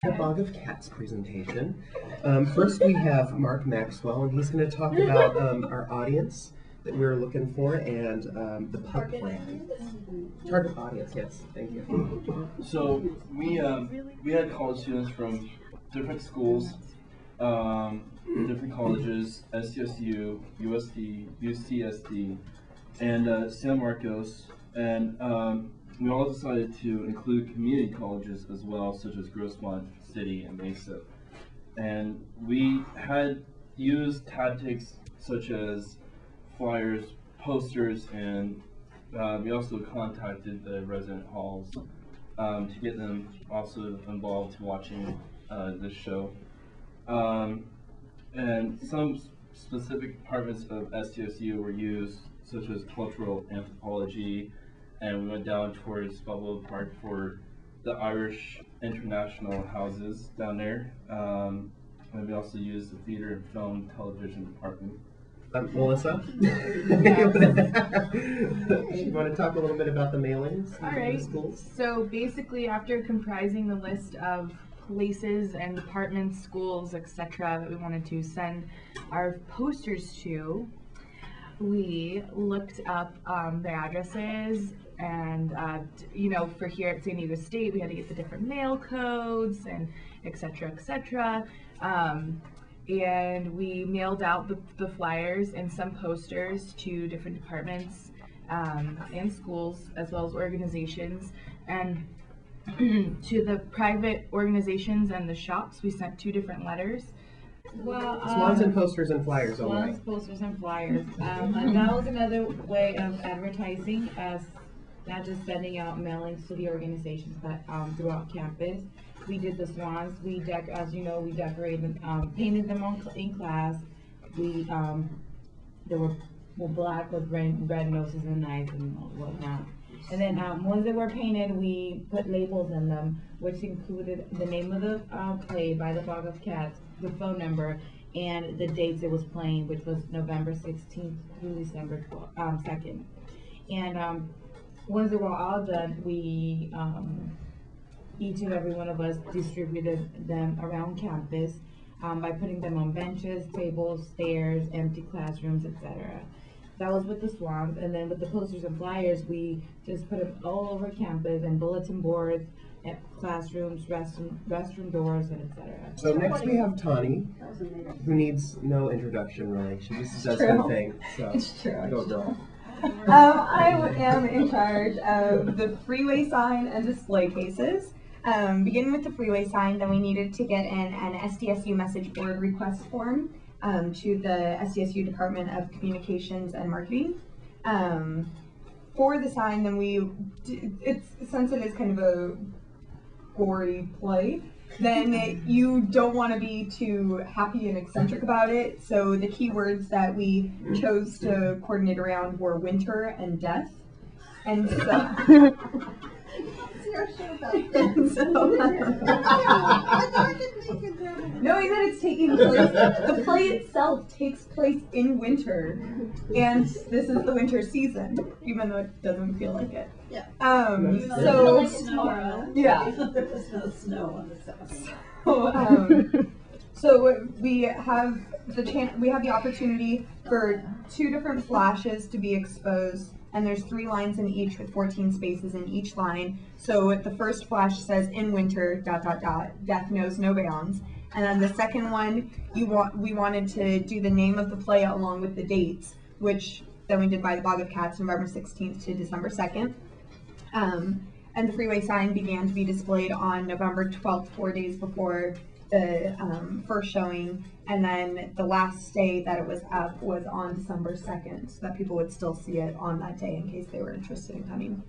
The Bog of Cats presentation. First, we have Mark Maxwell, and he's going to talk about our audience that we're looking for and the pub plan. Target audience, yes. Thank you. So we had college students from different schools, different colleges, SDSU, USD, UCSD, and San Marcos, and we all decided to include community colleges as well, such as Grossmont City and Mesa. And we had used tactics such as flyers, posters, and we also contacted the resident halls to get them also involved in watching this show. And some specific departments of SDSU were used, such as cultural anthropology, and we went down towards Balboa Park for the Irish International Houses down there. And we also used the theater and film television department. Melissa? You want to talk a little bit about the mailings? All right. Schools? So basically, after comprising the list of places and departments, schools, etc., that we wanted to send our posters to, we looked up their addresses, and for here at San Diego State, we had to get the different mail codes and etc., etc. And we mailed out the flyers and some posters to different departments and schools, as well as organizations. And to the private organizations and the shops, we sent 2 different letters. Well, Swans and posters and flyers, all right. Swans, posters, and flyers. And that was another way of advertising, us not just sending out mailings to the organizations, but throughout campus. We did the swans. As you know, we decorated, painted them in class. They were black with red noses and eyes and whatnot. And then once they were painted, we put labels in them, which included the name of the play by the Bog of Cats, the phone number, and the dates it was playing, which was November 16th through December 2nd. And once they were all done, we each and every one of us distributed them around campus by putting them on benches, tables, stairs, empty classrooms, etc. That was with the swans. And then with the posters and flyers, we just put them all over campus and bulletin boards, at classrooms, restroom doors, and etc. So next we have Tani, who needs no introduction really. She just does her thing. So It's true. go girl. I am in charge of the freeway sign and display cases. Beginning with the freeway sign, then we needed to get in an SDSU message board request form to the SDSU Department of Communications and Marketing. For the sign, then since it is kind of a gory play, then you don't want to be too happy and eccentric about it. So the keywords that we chose to coordinate around were winter and death. And so knowing that it's taking place, the play itself takes place in winter, and this is the winter season, even though it doesn't feel like it. Yeah. So Yeah. There's no snow on the south. So we have the opportunity for 2 different flashes to be exposed, and there's 3 lines in each with 14 spaces in each line. So the first flash says "in winter ... death knows no bounds," and then the second one we wanted to do the name of the play along with the dates, which then we did by the Bog of Cats, November 16th to December 2nd. And the freeway sign began to be displayed on November 12th, 4 days before the first showing, and then the last day that it was up was on December 2nd, so that people would still see it on that day in case they were interested in coming.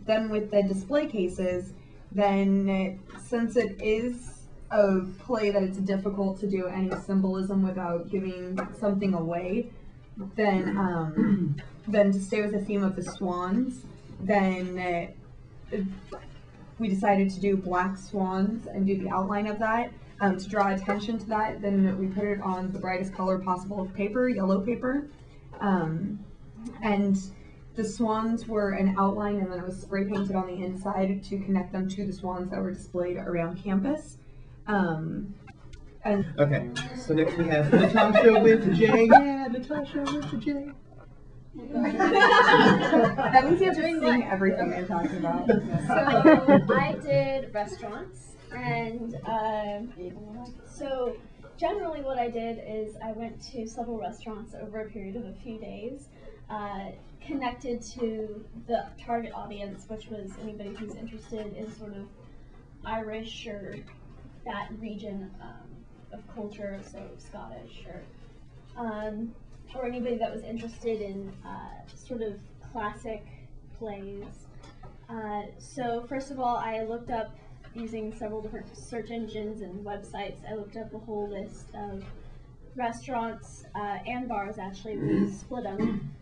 Then with the display cases, then since it is a play that it's difficult to do any symbolism without giving something away, then to stay with the theme of the swans, then we decided to do black swans and do the outline of that. To draw attention to that, then we put it on the brightest color possible of paper, yellow paper. And The swans were an outline, and then it was spray painted on the inside to connect them to the swans that were displayed around campus. And Okay, so next we have Natasha with J. Yeah, Natasha with the J. that means you have to sing everything they're talking about. So I did restaurants, and so generally what I did is I went to several restaurants over a period of a few days, connected to the target audience, which was anybody who's interested in sort of Irish or that region of culture, so Scottish or anybody that was interested in sort of classic plays. So first of all, I looked up, using several different search engines and websites, I looked up a whole list of restaurants and bars, actually. We split them,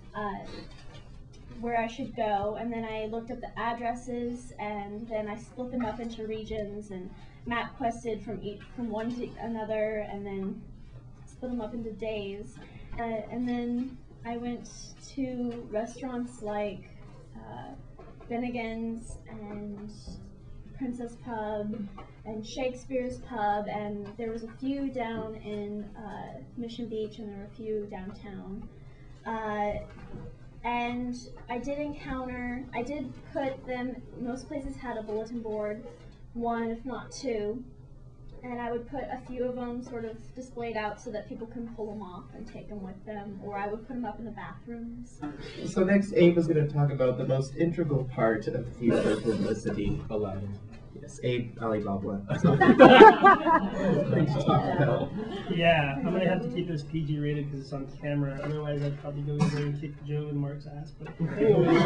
where I should go, and then I looked up the addresses, and then I split them up into regions and map quested from one to another, and then split them up into days. And then I went to restaurants like Finnegan's and Princess Pub and Shakespeare's Pub, and there was a few down in Mission Beach, and there were a few downtown. And I did put them, most places had a bulletin board, one if not two, and I would put a few of them sort of displayed out so that people can pull them off and take them with them, or I would put them up in the bathrooms. So next, Abe is going to talk about the most integral part of future publicity. Aladdin. Yes, Abe Alibaba. Yeah, I'm gonna have to keep this PG rated because it's on camera. Otherwise, I'd probably go in there and kick Joe and Mark's ass. But anyway,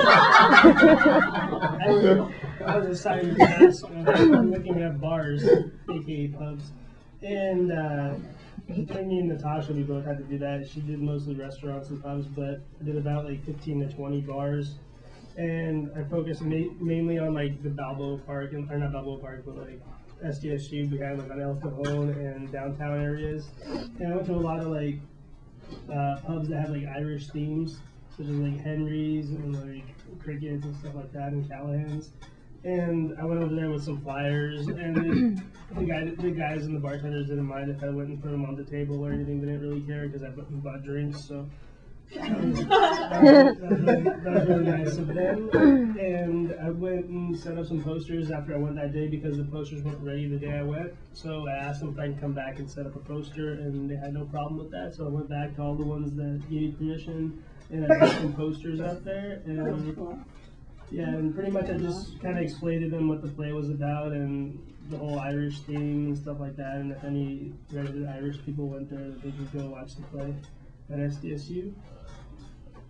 I was assigned to task of looking at bars, aka pubs, and me and Natasha, we both had to do that. She did mostly restaurants and pubs, but I did about like 15 to 20 bars. And I focused mainly on like the Balboa Park, or not Balboa Park, but like SDSU. We had like on El Cajon and downtown areas. And I went to a lot of like pubs that have like Irish themes, such as like Henry's and like Crickets and stuff like that, and Callahan's. And I went over there with some flyers, and the guys and the bartenders didn't mind if I went and put them on the table or anything. They didn't really care because I bought drinks, so. That was really nice of them. And I went and set up some posters after I went that day because the posters weren't ready the day I went. So I asked them if I can come back and set up a poster, and they had no problem with that. So I went back to all the ones that needed permission, and I put some posters out there. And yeah, and pretty much I just kind of explained to them what the play was about and the whole Irish theme and stuff like that. And if any resident Irish people went there, they could go watch the play at SDSU.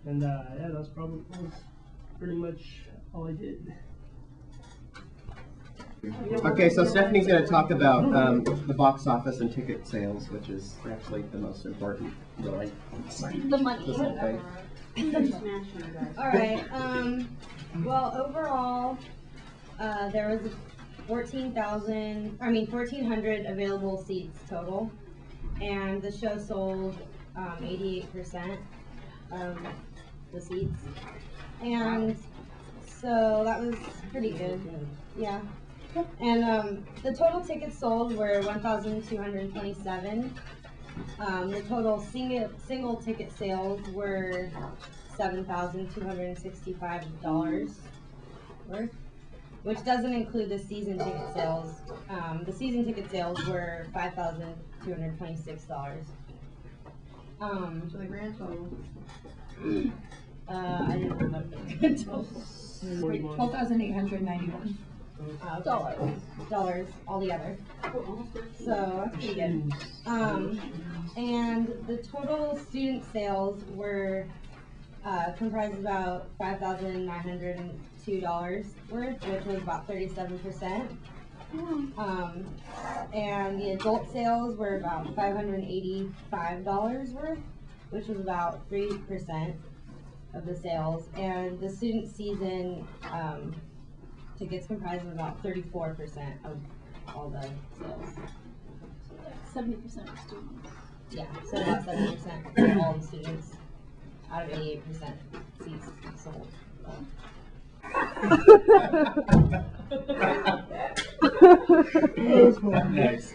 And yeah, that was pretty much all I did. Okay, so Stephanie's going to talk about the box office and ticket sales, which is actually the most important. The money. This whole thing. All right. Well, overall, there was 1,400 available seats total, and the show sold 88% of the seats, and so that was pretty good. Yeah. And the total tickets sold were 1,227. The total single ticket sales were $7,265 worth, which doesn't include the season ticket sales. The season ticket sales were $5,226. So the grand total. I didn't remember the grand total. $12,891. Dollars altogether. So that's pretty good. And the total student sales were comprised about $5,902 worth, which was about 37%. And the adult sales were about $585 worth, which was about 3% of the sales. And the student season tickets comprised of about 34% of all the sales. 70% of students. Yeah, so about 70% of all the students out of 88% seats sold. Next.